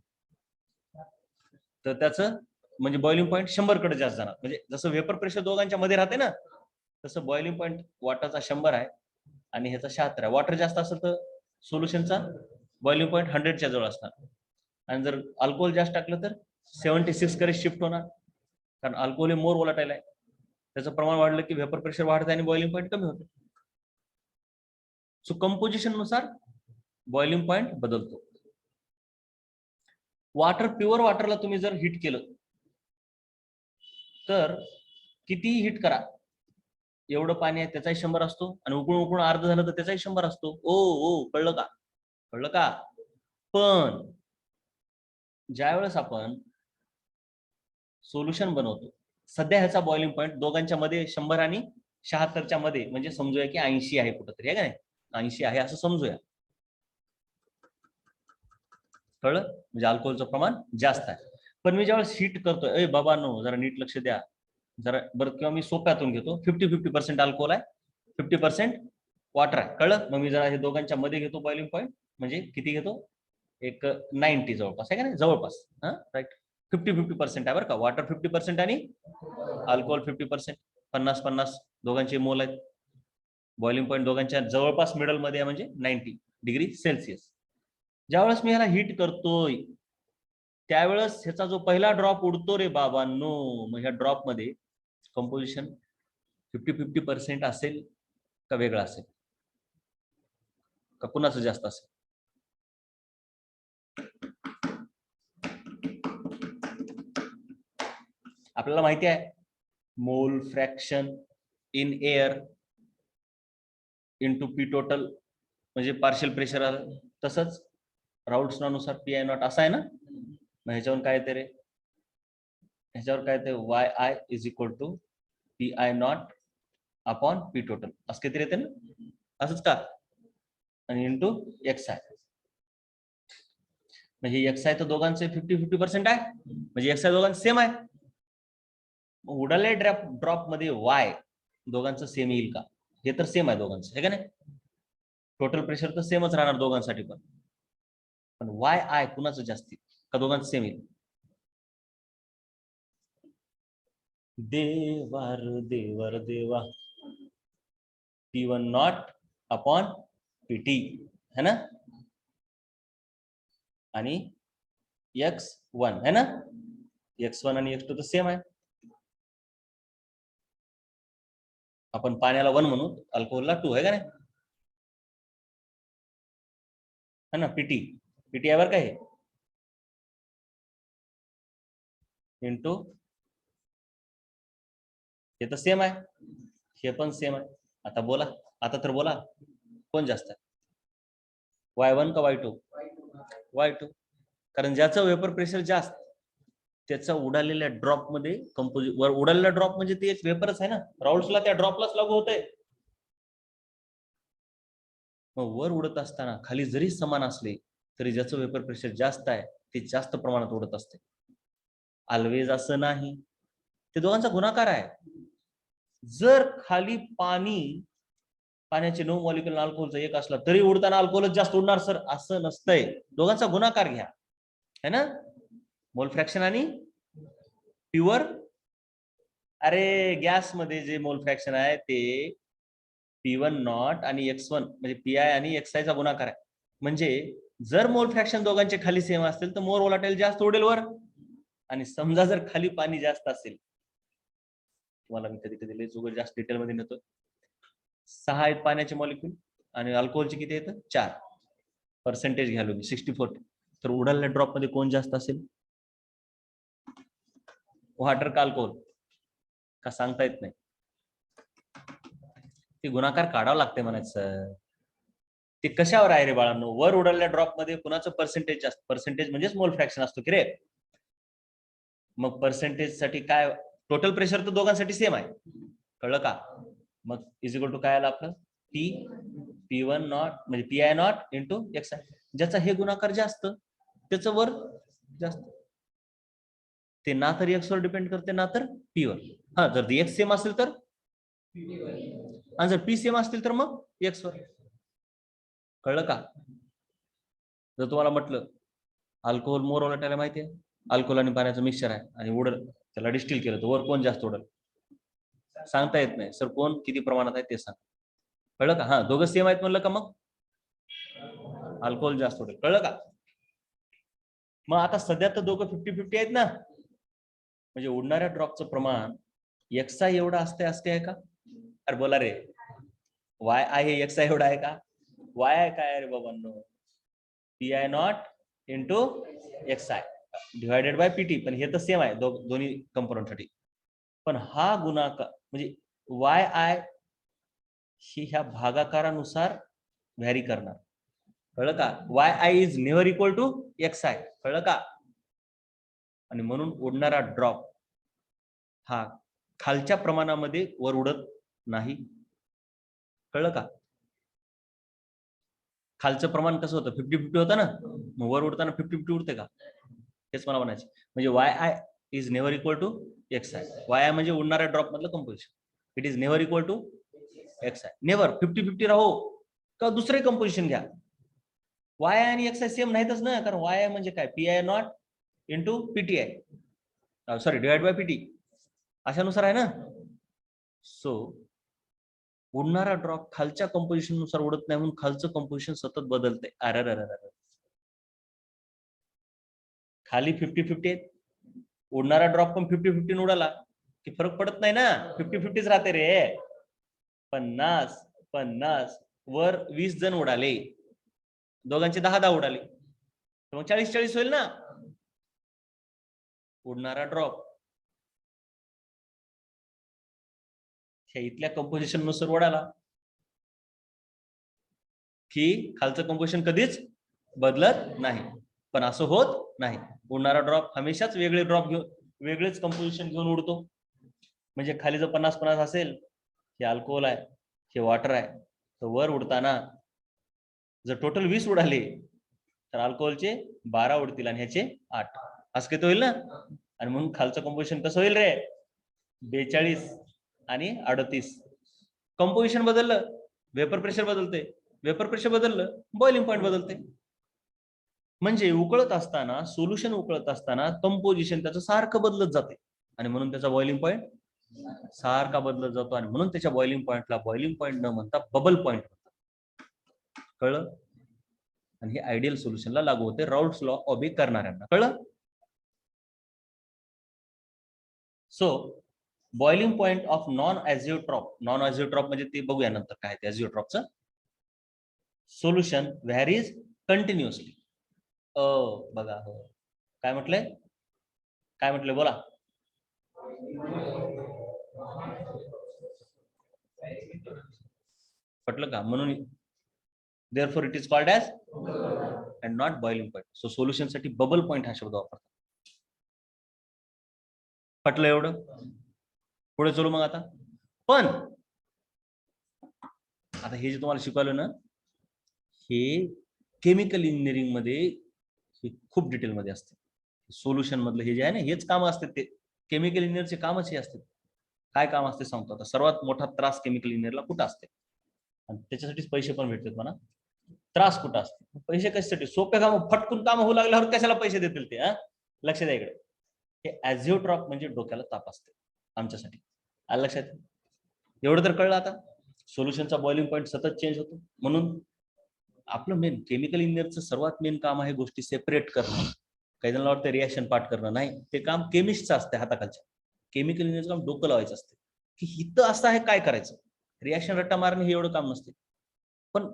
तर त्याचं म्हणजे बॉइलिंग पॉइंट 100 कडे जास्त जाणार. म्हणजे जसं वेपर प्रेशर दोघांच्या मध्ये राहते ना, तसं बॉइलिंग पॉइंट वॉटरचा 100 आहे आणि ह्याचा 76 आहे. वॉटर जास्त असेल तर सोल्युशनचा बॉइलिंग पॉइंट 100 च्या जवळ असणार, आणि जर अल्कोहोल जास्त टाकलं तर 76 कडे शिफ्ट होणार, कारण अल्कोहोल हे मोर वोलाटाईल आहे. त्याचं प्रमाण वाढलं की वेपर प्रेशर वाढतं आणि बॉइलिंग पॉइंट कमी होते. सो कंपोजिशन नुसार बॉइलिंग पॉइंट बदलतो. वॉटर, प्युअर वॉटरला तुम्ही जर हिट केलं तर कितीही हिट करा, एवढं पाणी आहे त्याचाही 100 असतो, आणि उकळून उकळून अर्ध झालं तर त्याचाही 100 असतो. ओ ओ, कळलं का? कळलं का? पण ज्या वेळेस आपण सोल्युशन बनवतो सध्या ह्याचा बॉइलिंग पॉईंट दोघांच्या मध्ये 100 आणि 76च्या मध्ये, म्हणजे समजूया की 80 आहे कुठंतरी, आहे का नाही, 80 आहे असं समजूया. कळलं? म्हणजे अल्कोहोलचं प्रमाण जास्त आहे. पण मी ज्यावेळेस हीट करतोय, बाबांनो जरा नीट लक्ष द्या जरा बरं, किंवा मी सोप्यातून घेतो, 50-50% अल्कोहोल आहे, 50% वॉटर आहे. कळलं? मग मी जरा हे दोघांच्या मध्ये घेतो बॉइलिंग पॉईंट, म्हणजे किती घेतो, एक 90 जवळपास, आहे का नाही, जवळपास. हा राईट, 50-50% आहे बरं का, वॉटर 50% आणि अल्कोहोल 50%, 50-50 दोघांचे मोल आहेत. बॉइलिंग पॉईंट दोघांच्या जवळपास मिडल मध्ये आहे, म्हणजे 90 डिग्री सेल्सिअस. ज्यावेळेस मी ह्याला हीट करतोय त्यावेळेस ह्याचा जो पहिला ड्रॉप उडतो रे बाबांनो, मग ह्या ड्रॉप मध्ये कंपोजिशन 50-50% असेल का वेगळा असेल, का कुणाचं जास्त असेल? आपल्याला माहिती आहे मोल fraction in air into P total म्हणजे पार्शियल प्रेशर आलं, तसंच राऊट्स नुसार पी आय नॉट असं आहे ना. मग ह्याच्यावर काय येते रे, ह्याच्यावर काय येते, Y I is equal to P I not upon P total, असं काहीतरी येते ना, असंच का, आणि इंटू एक्स आय. म्हणजे एक्स आय तर दोघांचे 50-50% आहे, म्हणजे एक्स आय दोघांचे सेम आहे. उडाले ड्रॉप मध्ये वाय दोघांचं सेम येईल का, हे तर सेम आहे दोघांचं, हे का नाही, टोटल प्रेशर तर सेमच राहणार दोघांसाठी, पण वाय आय कुणाचं जास्ती का दोघांचं सेम येईल? देवार देवर देवा, P1 नॉट अपॉन PT है ना, आणि X1 है ना, X1 आणि X2 तर सेम आहे. आपण पाण्याला 1 म्हणू, अल्कोहोलला 2 आहे का नाही, है ना. PT यावर काय इंटू हे तर सेम आहे, हे पण सेम आहे. आता बोला, आता तर बोला कोण जास्त आहे, Y1 का Y2? Y2, कारण ज्याचं वेपर प्रेशर जास्त त्याचा उडालेल्या ड्रॉप मध्ये वर उडालेला ड्रॉप म्हणजे ते एक वेपरच आहे ना, राऊंड्सला त्या ड्रॉपलाच लागू होतंय. मग वर उडत असताना खाली जरी समान असले तरी ज्याचं वेपर प्रेशर जास्त आहे ते जास्त प्रमाणात उडत असते. ऑलवेज असं नाही, ते दोघांचा गुणाकार आहे. जर खाली पाण्याचे 9 मॉलिक्युल अल्कोहोलचा 1 असला तरी उडताना अल्कोहोलच जास्त उडणार सर, असं नसतंय. दोघांचा गुणाकार घ्या, है ना, मोल फ्रॅक्शन आणि प्युअर. अरे गॅस मध्ये जे मोल फ्रॅक्शन आहे ते P1 नॉट आणि X1 म्हणजे PI आणि XI चा गुणाकार आहे. म्हणजे जर मोल फ्रॅक्शन दोघांचे खाली सेम असतील तर मोर वोलाटाईल जास्त उडेल वर, आणि समजा जर खाली पाणी जास्त असेल, तुम्हाला मी कधी कधी लय जास्त डिटेल मध्ये नेतो, 6 आहेत पाण्याचे मॉलिक्युल आणि अल्कोहोलचे किती आहेत, 4. पर्सेंटेज घ्यालो मी 64, तर उडालेल्या ड्रॉप मध्ये कोण जास्त असेल, वॉटर का अल्कोहोल, का सांगता येत नाही, ते गुणाकार काढावं लागते म्हणायचं. ते कशावर आहे रे बाळांनो, वर उडालेल्या ड्रॉप मध्ये कुणाचं पर्सेंटेज जास्त, पर्सेंटेज म्हणजेच मोल फ्रॅक्शन असतो की रे. मग पर्सेंटेज साठी काय, टोटल प्रेशर तर दोघांसाठी सेम आहे, कळलं का. मग इज इक्वल टू काय आलं आपलं, P1 नॉट म्हणजे PI नॉट इंटू XI, ज्याचा हे गुणाकार जास्त त्याचं वर जास्त, ते ना तर X वर डिपेंड करते ना तर P वर. हा, जर X सेम असेल तर आणि जर P सेम असतील तर मग X वर. कळलं का. जर तुम्हाला म्हटलं अल्कोहोल मोर वोलाटाईल माहिती आहे, अल्कोहोल आणि पाण्याचं मिक्सचर आहे आणि उडल त्याला डिस्टिल केलं तर वर कोण जास्त उडल, सांगता येत नाही सर, कोण किती प्रमाणात आहे ते सांग. कळलं का. हा, दोघं सेम आहेत म्हणलं का मग अल्कोहोल जास्त उडेल, कळलं का. मग आता सध्या तर दोघं 50-50 आहेत ना, म्हणजे उडणाऱ्या ड्रॉपचं प्रमाण XI एवढा असते आहे का, अरे बोला रे, वाय आय हे XI एवढा आहे का, वाय आय काय रे बाबांनो, PI not into XI divided by PT, पण हे तर सेम आहे दोन्ही कंपोनंट साठी. पण हा गुणाकार म्हणजे वाय आय ही ह्या भागाकारानुसार व्हॅरी करणार, कळलं का. Y I is never equal to XI, कळलं का. आणि म्हणून उडणारा ड्रॉप हा खालच्या प्रमाणामध्ये वर उडत नाही. कळलं का? खालचं प्रमाण कसं होतं 50-50 होतं ना, मग वर उडताना 50-50 उडते का? हेच मला म्हणायचं. म्हणजे YI is never equal to XI. YI म्हणजे उडणाऱ्या ड्रॉप मधलं composition. It is never equal to XI. Never 50-50 राहो का दुसरे कंपोजिशन घ्या. YI आणि XI सेम नाहीतच ना, कारण YI म्हणजे काय PI not into PTI, sorry divide by PT अशानुसार आहे ना. सो उडणारा ड्रॉप खालच्या कंपोजिशन नुसार उडत नाही, म्हणून खालचं कंपोजिशन सतत बदलते. अरे खाली 50-50 आहेत, उडणारा ड्रॉप पण 50-50 उडाला की फरक पडत नाही ना, 50-50च राहते रे. 50-50 वर 20 जण उडाले, दोघांचे 10-10 उडाले, तर मग 40-40 होईल ना. उडणारा ड्रॉप इथल्या कंपोजिशन नुसार उडाला की खालचं कंपोजिशन कधीच बदलत नाही. पण असं होत नाही, उडणारा ड्रॉप हमेशाच वेगळे ड्रॉप घेऊन वेगळेच कंपोजिशन घेऊन उडतो. म्हणजे खाली जर 50-50 असेल, हे अल्कोहोल आहे, हे वॉटर आहे, तर वर उडताना जर टोटल 20 उडाले तर अल्कोहोलचे 12 उडतील आणि ह्याचे 8, असं किती होईल ना. आणि म्हणून खालचं कंपोजिशन कसं होईल रे, 42 आणि 38. कंपोजिशन बदललं, वेपर प्रेशर बदलते, वेपर प्रेशर बदललं, बॉइलिंग पॉईंट बदलते. म्हणजे उकळत असताना, सोल्युशन उकळत असताना कंपोजिशन त्याचं सारखं बदलत जाते आणि म्हणून त्याचा बॉइलिंग पॉईंट सारखा बदलत जातो आणि म्हणून त्याच्या बॉइलिंग पॉईंटला बॉइलिंग पॉईंट न म्हणता बबल पॉईंट म्हणतात. कळलं? आणि हे आयडियल सोल्युशनला लागू होते राऊल्ट्स लॉ ऑबे करणाऱ्यांना. कळलं? So boiling point of non azeotrope, non azeotrope म्हणजे ते बघूया नंतर काय ते ॲझिओट्रॉपचं सोल्युशन व्हॅरीज कंटिन्युअसली. बघा काय म्हटलंय, काय म्हटलंय बोला. पटलं का? म्हणून therefore it is called as and not boiling point. So solution साठी बबल पॉइंट हा शब्द वापरतात. पटलं एवढं? पुढे चलू मग आता. पण आता हे जे तुम्हाला शिकवलं ना, हे केमिकल इंजिनिअरिंग मध्ये खूप डिटेल मध्ये असते. सोल्युशन मधलं हे जे आहे ना, हेच काम असते, ते केमिकल इंजिनिअरचे कामच हे असते. काय काम असते सांगतो आता. सर्वात मोठा त्रास केमिकल इंजिनिअरला कुठं असते, आणि त्याच्यासाठीच पैसे पण भेटतात म्हणा. त्रास कुठं असते, पैसे कशासाठी, सोपे काम फटकून काम होऊ लागल्यावर कशाला पैसे देतील ते. लक्ष द्या इकडे. हे ॲझिओट्रॉप म्हणजे डोक्याला ताप असते आमच्यासाठी. आलं लक्षात? एवढं तर कळलं आता. सोल्युशनचा बॉइलिंग पॉईंट सतत चेंज होतो, म्हणून आपलं मेन केमिकल इंजिनिअरचं सर्वात मेन काम आहे गोष्टी सेपरेट करणं. काही जणांना वाटतं रिॲक्शन पार्ट करणं, नाही, ते काम केमिस्टचं असते हाताखालच्या. केमिकल इंजिनिअरचं काम डोकं लावायचं असते की इथं असं आहे, काय करायचं. रिॲक्शन रट्टा मारणे हे एवढं काम नसते, पण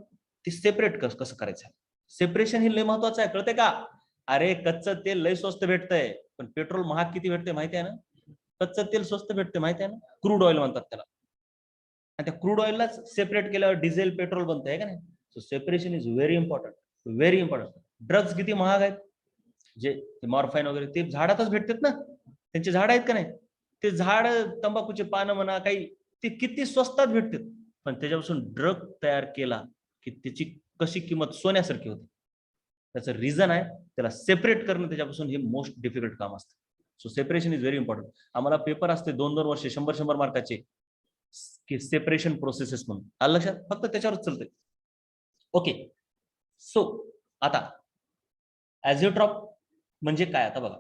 ते सेपरेट कसं करायचं, सेपरेशन हे लय महत्वाचं आहे. कळते का? अरे कच्चं तेल लय स्वस्त भेटतंय, पण पेट्रोल महाग किती भेटते माहिती आहे ना. कच्चं तेल स्वस्त भेटते माहिती आहे ना, क्रूड ऑइल म्हणतात त्याला, आणि त्या क्रूड ऑइललाच सेपरेट केल्यावर डिझेल पेट्रोल बनतंय का नाही. So separation is very important, very important. Drugs किती महाग आहेत, जे मॉर्फाईन वगैरे ते झाडातच भेटतात ना, त्यांचे झाड आहेत का नाही, ते झाड तंबाखूचे पानं म्हणा काही, ते किती स्वस्तात भेटतात, पण त्याच्यापासून ड्रग तयार केला की त्याची कशी किंमत सोन्यासारखी होते. त्याचं रिझन आहे, त्याला सेपरेट करणं त्याच्यापासून हे मोस्ट डिफिकल्ट काम असतं. So separation is very important. आम्हाला पेपर असते 2-2 वर्ष 100-100 मार्काचे की सेपरेशन प्रोसेसेस म्हणून. आलं लक्षात? फक्त त्याच्यावरच चालतंय. ओके. सो आता ॲझिओट्रॉप म्हणजे काय, आता बघा.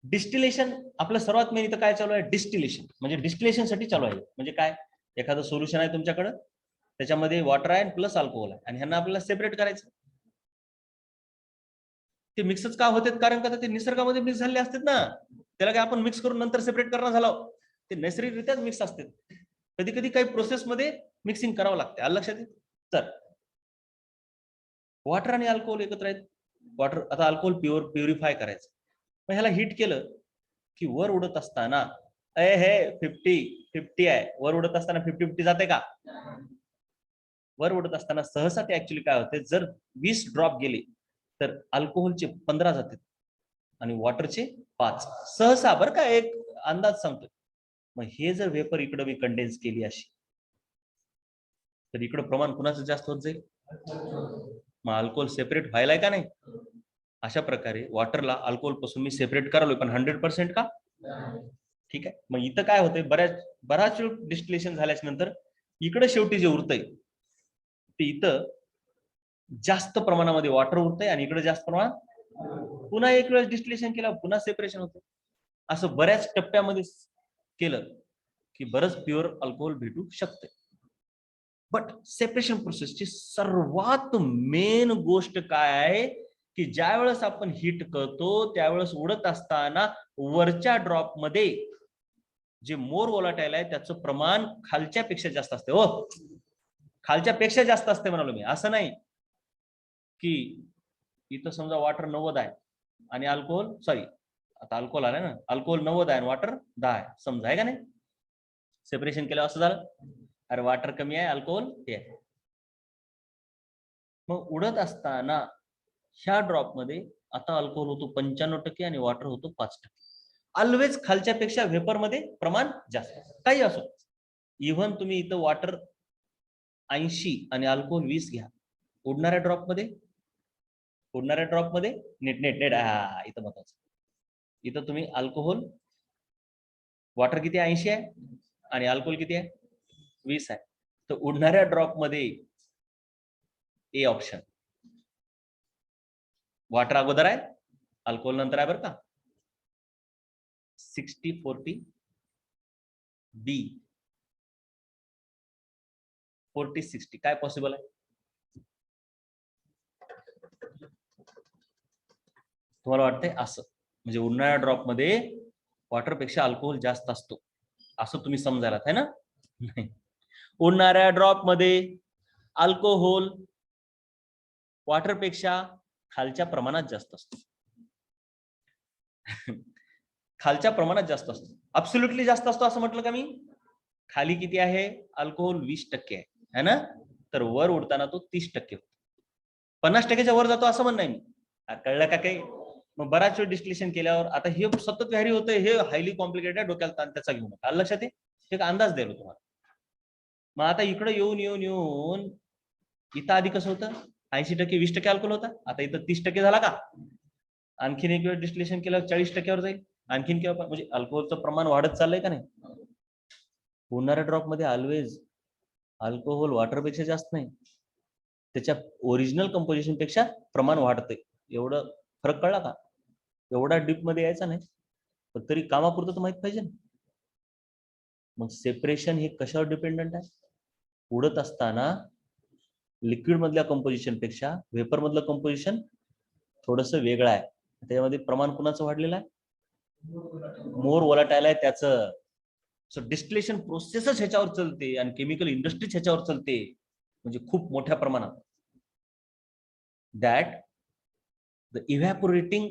डिस्टिलेशन आपलं सर्वात मेन इथं काय चालू आहे, डिस्टिलेशन म्हणजे डिस्टिलेशन साठी चालू आहे. म्हणजे काय, एखादं सोल्युशन आहे तुमच्याकडे, त्याच्यामध्ये वॉटर आहे प्लस अल्कोहोल आहे, आणि ह्यांना आपल्याला सेपरेट करायचं. ते मिक्सच का होते, कारण का ते निसर्गामध्ये मिक्स झाले असतात ना, त्याला काय आपण मिक्स करून नंतर सेपरेट करणं झालं, ते नैसर्गिकरित्याच मिक्स असतात. कधी कधी काही प्रोसेसमध्ये मिक्सिंग करावं लागते. आलं लक्षात? तर वॉटर आणि अल्कोहोल एकत्र आहेत. वॉटर, आता अल्कोहोल प्युरिफाय करायचं, मग ह्याला हिट केलं की वर उडत असताना हे 50-50 आहे, वर उडत असताना 50-50 जाते का? वर उडत असताना सहसा ते ऍक्च्युली काय होते, जर 20 ड्रॉप गेले तर अल्कोहोलचे 15 जातात आणि वॉटरचे 5. सहसा बरं का, एक अंदाज सांगतोय. मग हे जर वेपर इकडे मी कंडेन्स केली अशी, तर इकडं प्रमाण कुणाचं जास्त होत जाईल? मग अल्कोहोल सेपरेट व्हायलाय का नाही? अशा प्रकारे वॉटरला अल्कोहोल पासून मी सेपरेट करालोय, पण 100% का? ठीक आहे. मग इथं काय होतंय, बराच वेळ डिस्टिलेशन झाल्याच्या नंतर इकडे शेवटी जे उरतंय ते इथं जास्त प्रमाणामध्ये वॉटर उरतंय आणि इकडे जास्त प्रमाणात पुन्हा एक वेळेस डिस्टिलेशन केलं, पुन्हा सेपरेशन होतं. असं बऱ्याच टप्प्यामध्ये केलं की बरंच प्युअर अल्कोहोल भेटू शकते. बट सेपरेशन प्रोसेसची सर्वात मेन गोष्ट काय आहे की ज्या वेळेस आपण हीट करतो त्यावेळेस उडत असताना वरच्या ड्रॉप मध्ये जे मोर वोलाटाईल आहे त्याचं प्रमाण खालच्या पेक्षा जास्त असते. हो, खालच्या पेक्षा जास्त असते म्हणालो मी. असं नाही की इथं समजा वॉटर 90 आहे आणि अल्कोहोल, सॉरी आता अल्कोहोल आलाय ना, अल्कोहोल 90 आहे आणि वॉटर 10 आहे, समजा आहे का नाही? सेपरेशन केलं असं झालं, अरे वॉटर कमी आहे, अल्कोहोल हे आहे. मग उडत असताना ह्या ड्रॉप मध्ये आता अल्कोहोल होतो 95% आणि वॉटर होतो 5%. ऑलवेज खालच्या पेक्षा व्हेपर मध्ये प्रमाण जास्त, काही असो. इव्हन तुम्ही इथं वॉटर 80 आणि अल्कोहोल 20 घ्या, उडणाऱ्या ड्रॉप मध्ये नेट इथं महत्वाचं, इथं तुम्ही अल्कोहोल, वॉटर किती आहे? 80 आहे आणि अल्कोहोल किती आहे? 20 आहे. तर उडणाऱ्या ड्रॉप मध्ये ए ऑप्शन, वॉटर अगोदर आहे, अल्कोहोल नंतर आहे बरं का. 60-40 बी, 40-60 काय पॉसिबल आहे? तुम्हाला वाटतंय असं, म्हणजे उन्हाळ्या ड्रॉप मध्ये वॉटर पेक्षा अल्कोहोल जास्त असतो असं तुम्ही समजायला आहे ना? नाही, उडणाऱ्या ड्रॉप मध्ये अल्कोहोल वॉटर पेक्षा खालच्या प्रमाणात जास्त असतो. खालच्या प्रमाणात जास्त असतो, अब्सोल्युटली जास्त असतो असं म्हटलं का मी? खाली किती आहे? अल्कोहोल 20% आहे ना, तर वर उडताना तो 30% होतो. 50%च्या वर जातो असं म्हणणं आहे मी. कळलं का काही? मग बराच वेळ डिस्टिलेशन केल्यावर आता हे सतत व्हॅरी होतंय, हे हायली कॉम्प्लिकेटेड आहे, डोक्याला ताण त्याचा घेऊ नका. लक्षात आहे? एक अंदाज द्यायला तुम्हाला. मग आता इकडे येऊन येऊन येऊन इथं आधी कसं होतं? 80% 20% अल्कोहोल होता, आता इथं 30% झाला का? आणखीन एक वेळ डिस्टिलेशन केल्यावर 40%वर जाईल, आणखीन केव्हा, म्हणजे अल्कोहोलचं प्रमाण वाढत चाललंय का नाही? होणाऱ्या ड्रॉप मध्ये ऑलवेज अल्कोहोल वॉटरपेक्षा जास्त नाही, त्याच्या ओरिजिनल कंपोजिशन पेक्षा प्रमाण वाढते. एवढं फरक कळला का? एवढा डीप मध्ये यायचा नाही, पण तरी कामापुरतं तर माहित पाहिजे ना. मग सेपरेशन हे कशावर डिपेंडंट आहे? उडत असताना लिक्विड मधल्या कंपोजिशन पेक्षा व्हेपर मधलं कंपोजिशन थोडस वेगळं आहे, त्यामध्ये प्रमाण कुणाचं वाढलेलं आहे? मोर वोलाटाईल आहे त्याचं. सो डिस्टिलेशन प्रोसेसच ह्याच्यावर चालते आणि केमिकल इंडस्ट्रीज ह्याच्यावर चालते, म्हणजे खूप मोठ्या प्रमाणात. That the evaporating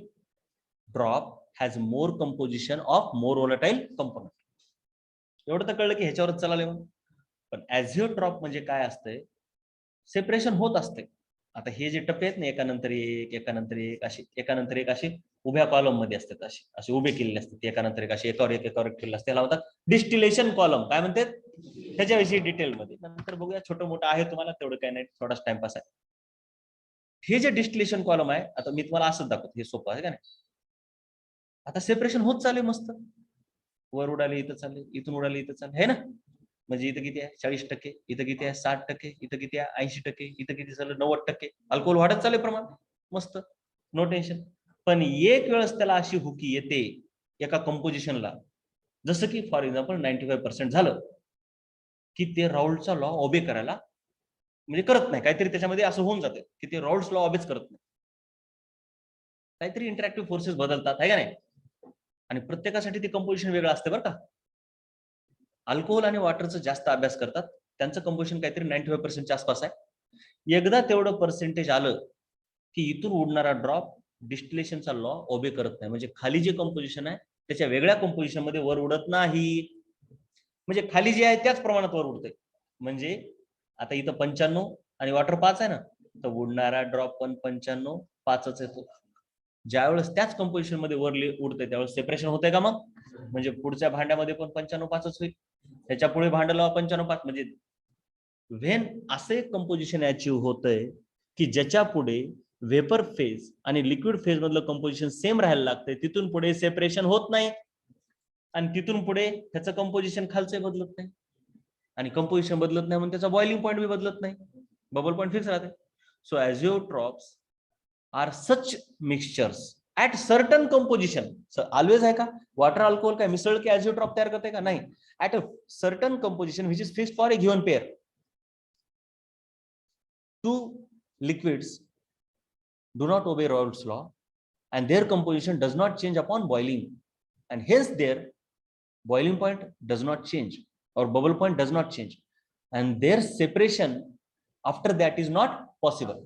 drop has more composition of more volatile component. एवढं तर कळलं की ह्याच्यावरच चालले. पण ऍझिओ ड्रॉप म्हणजे काय असतंय? सेपरेशन होत असते. आता हे जे टप्पे आहेत ना, एकानंतर एक एकानंतर एक असे एकानंतर एक असे उभ्या कॉलम मध्ये असतात, असे उभे केलेले असतात, एकानंतर एक असे एकावर एक केलेले असते, त्याला म्हणतात डिस्टिलेशन कॉलम. काय म्हणतात? त्याच्याविषयी डिटेल मध्ये नंतर बघूया. छोटं मोठं आहे तुम्हाला, तेवढं काय नाही, थोडाच टाइमपास आहे. हे जे डिस्टिलेशन कॉलम आहे, आता मी तुम्हाला असंच दाखवतो, हे सोपं आहे का नाही? आता सेपरेशन होत चालले मस्त, वर उडाले इथं चालले, इथून उडाले इथं चालले, है ना? म्हणजे इथं किती आहे? 40%, इथं किती आहे? 60%, इथं किती आहे? 80%, इथं किती झालं? 90%. अल्कोहोल वाढत चालले प्रमाण, मस्त, नो टेन्शन. पण एक वेळेस त्याला अशी हुकी येते एका कंपोजिशनला, जसं की फॉर एक्झाम्पल 95% झालं की ते राऊल्टचा लॉ ओबे करायला म्हणजे करत नाही, काहीतरी त्याच्यामध्ये असं होऊन जाते की ते राऊल्ट्स लॉ ओबेच करत नाही, काहीतरी इंटरॅक्टिव्ह फोर्सेस बदलतात, आहे का नाही? आणि प्रत्येकासाठी ते कंपोजिशन वेगळं असते बरं का. अल्कोहोल आणि वॉटरचा जास्त अभ्यास करतात, त्यांचं कंपोजिशन काहीतरी 95%च्या आसपास आहे. एकदा तेवढं पर्सेंटेज आलं की इथून उडणारा ड्रॉप डिस्टिलेशनचा लॉ ओबे करत नाही, म्हणजे खाली जे कंपोजिशन आहे त्याच्या वेगळ्या कंपोजिशन मध्ये वर उडत नाही, म्हणजे खाली जे आहे त्याच प्रमाणात वर उडते. म्हणजे आता इथं 95 आणि वॉटर 5 आहे ना, तर उडणारा ड्रॉप पण 95 5च येतो. ज्यावेळेस त्याच कंपोजिशन मध्ये वर उडतंय त्यावेळेस सेपरेशन होतंय का मग? म्हणजे पुढच्या भांड्यामध्ये पण 95-5 होईल, त्याच्या पुढे भांड लावा 95-5, म्हणजे व्हेन असे कंपोजिशन अचीव्ह होतंय की ज्याच्या पुढे वेपर फेज आणि लिक्विड फेज मधलं कंपोजिशन सेम राहायला लागतंय, तिथून पुढे सेपरेशन होत नाही आणि तिथून पुढे त्याचं कंपोजिशन खालचं बदलत नाही आणि कंपोजिशन बदलत नाही म्हणून त्याचा बॉइलिंग पॉइंट बी बदलत नाही, बबल पॉइंट फिक्स राहते. So azeotropes are such mixtures at certain composition. Always आहे का वॉटर अल्कोहोल काय मिसळ के ॲझिओट्रॉप तयार करते का? नाही. At a certain composition which is fixed for a given pair. Two liquids do not obey Raoult's law and their composition does not change upon boiling, and hence their boiling point does not change or bubble point does not change, and their separation after that is not possible.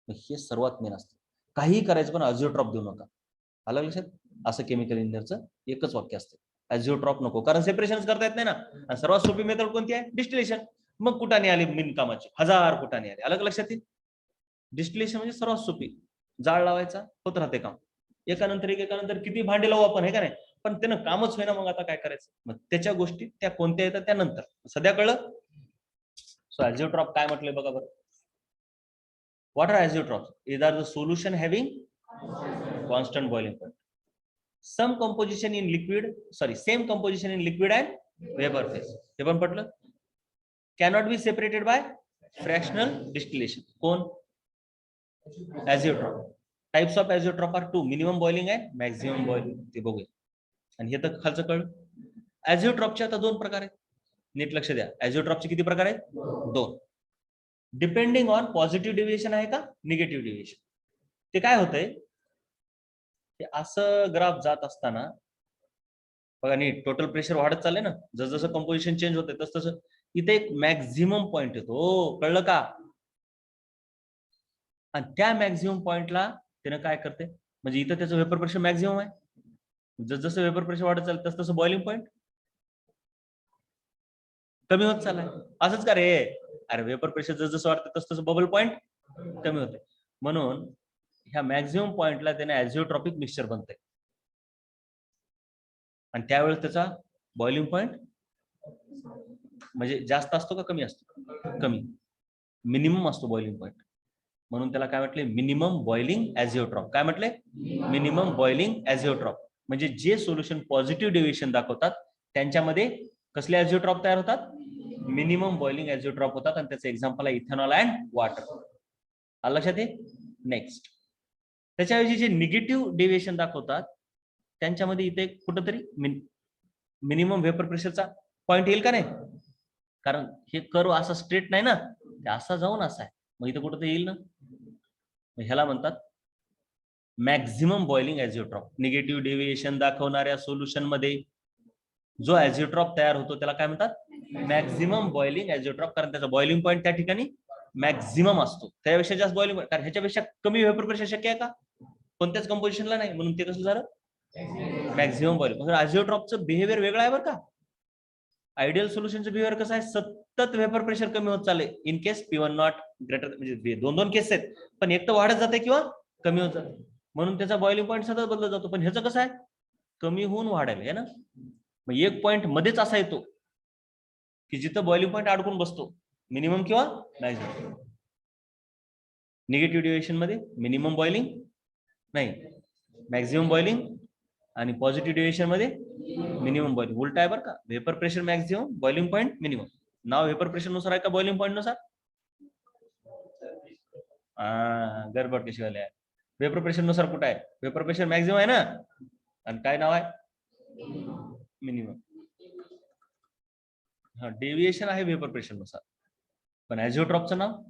हे सर्वात मेन असतं. काही करायचं पण ॲझिओट्रॉप देऊ नका. आलं लक्षात? असं केमिकल इंजिनिअरचं एकच वाक्य असतं, ॲझिओट्रॉप नको, कारण सेपरेशन करता येत नाही ना. आणि सर्वात सोपी मेथड कोणती आहे? डिस्टिलेशन. मग कुटाने आली बिनकामाची, 1000 कुटाने आले. अलग लक्षात येईल. डिस्टिलेशन म्हणजे सर्वात सोपी, जाळ लावायचा, होत राहते काम. एकानंतर किती भांडे लावू आपण, हे का नाही, पण त्यानं कामच होईना. मग आता काय करायचं? मग त्याच्या गोष्टी त्या कोणत्या येतात त्यानंतर. सध्या कळलं? सो ॲझिओट्रॉप काय म्हटलंय बघा बरं. What are ॲझिओट्रॉप्स? These are the solution having constant boiling point. Same composition in liquid and vapor phase. हे पण पटलं? Cannot be separated by fractional distillation. कोण? Azeotrope. Types of azeotrope are 2, minimum boiling and maximum boiling. ते बघूया. आणि हे तर खालचं कळलं. ॲझिओट्रॉपचे आता 2 प्रकार आहेत, नीट लक्ष द्या. ॲझिओट्रॉपचे किती प्रकार आहेत? 2. डिपेंडिंग ऑन पॉझिटिव्ह डेव्हिएशन आहे का निगेटिव्ह डेव्हिएशन. ते काय होतंय, ते असं ग्राफ जात असताना बघा नीट, टोटल प्रेशर वाढत चाललंय ना, जसं कंपोजिशन चेंज होतंय तसं इथे एक मॅक्झिमम पॉइंट येतो. कळलं का? आणि त्या मॅक्झिमम पॉइंटला त्यानं काय करते, म्हणजे इथं त्याचं वेपर प्रेशर मॅक्झिमम आहे, जसं वेपर प्रेशर वाढत चाललं तसं बॉइलिंग पॉइंट कमी होत चाललाय. असंच का रे? अरे वेपर प्रेशर जसं वाढतं तसं बबल पॉइंट कमी होते. म्हणून ह्या मॅक्झिमम पॉइंटला त्याने ॲझिओट्रॉपिक मिक्सचर बनतंय आणि त्यावेळेस त्याचा बॉइलिंग पॉइंट म्हणजे जास्त असतो का कमी असतो? कमी, मिनिमम असतो बॉइलिंग पॉइंट. म्हणून त्याला काय म्हटले? Minimum boiling azeotrope. काय म्हटले? Minimum boiling azeotrope. म्हणजे जे सोल्युशन पॉझिटिव्ह डेव्हिएशन दाखवतात त्यांच्यामध्ये कसले ॲझिओट्रॉप तयार होतात? मिनिमम बॉइलिंग ॲझिओट्रॉप होतात. आणि त्याचं एक्झाम्पल आहे इथेनॉल अँड वॉटर. आलं लक्षात येईल? नेक्स्ट, त्याच्याऐवजी जे निगेटिव्ह डेव्हिएशन दाखवतात त्यांच्यामध्ये इथे कुठंतरी मिनिमम वेपर प्रेशरचा पॉइंट येईल का नाही? कारण हे कर्व असा स्ट्रेट नाही ना, ते असा जाऊन असा आहे. मग इथं कुठं येईल ना. ह्याला म्हणतात maximum boiling azeotrope. Negative deviation दाखवणाऱ्या सोल्युशन मध्ये जो ॲझिओट्रॉप तयार होतो त्याला काय म्हणतात? Maximum boiling azeotrope. कारण त्याचा बॉइलिंग पॉइंट त्या ठिकाणी मॅक्झिमम असतो, त्यापेक्षा जास्त बॉइलिंग पॉइंट. कारण ह्याच्यापेक्षा कमी वेपर प्रेशर शक्य आहे का? कोणत्याच कंपोजिशनला नाही. म्हणून ते कसं झालं? Maximum boiling. ॲझिओट्रॉपचं बिहेवियर वेगळं आहे बरं का. आयडियल सोल्युशनचं बिहेवियर कसं आहे? सतत वेपर प्रेशर कमी होत चालले. In case P1 not greater, म्हणजे 2 केस आहेत, पण एक तर वाढत जाते किंवा कमी होत जाते. म्हणून त्याचा बॉइलिंग पॉइंट सतत बदलत जातो. पण ह्याचं कसं आहे? कमी होऊन वाढायला आहे ना. मग एक पॉइंट मध्येच असा येतो की जिथं बॉइलिंग पॉइंट अडकून बसतो, मिनिमम किंवा मॅक्झिमम. निगेटिव्ह डेव्हिएशन मध्ये मिनिमम बॉइलिंग नाही, मॅक्झिमम बॉइलिंग. आणि पॉझिटिव्ह डेव्हिएशन मध्ये मिनिमम बॉइलिंग. उलटा आहे बरं का. Vapour pressure maximum, boiling point minimum. नाव वेपर प्रेशर नुसार आहे का बॉइलिंग पॉइंट नुसार? गडबड कशी झाली आहे? वेपर प्रेशर नुसार कुठं आहे? वेपर प्रेशर मॅक्झिमम आहे ना, आणि काय नाव आहे? मिनिमम. हा, डेव्हिएशन आहे वेपर प्रेशर नुसार, पण ॲझिओट्रॉपचं नाव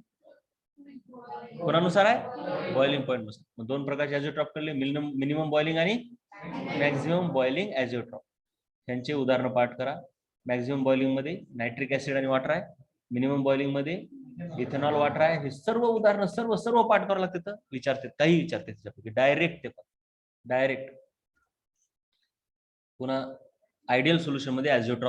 कोणानुसार आहे? बॉइलिंग पॉइंट नुसार. मग 2 प्रकारचे ॲझिओट्रॉप केले, मिनिमम बॉइलिंग आणि मॅक्झिमम बॉइलिंग ॲझिओट्रॉप. त्यांचे उदाहरण पाठ करा. मॅक्झिमम बॉइलिंग मध्ये नायट्रिक ऍसिड आणि वॉटर आहे, मिनिमम बॉइलिंग मध्ये इथेनॉल वॉटर आहे. हे सर्व उदाहरणं सर्व पाठ करावं लागतं. विचारते, काही विचारते त्याच्यापैकी डायरेक्ट. ते पण डायरेक्ट. पुन्हा आयडियल सोल्युशन मध्ये ॲझिओट्रॉप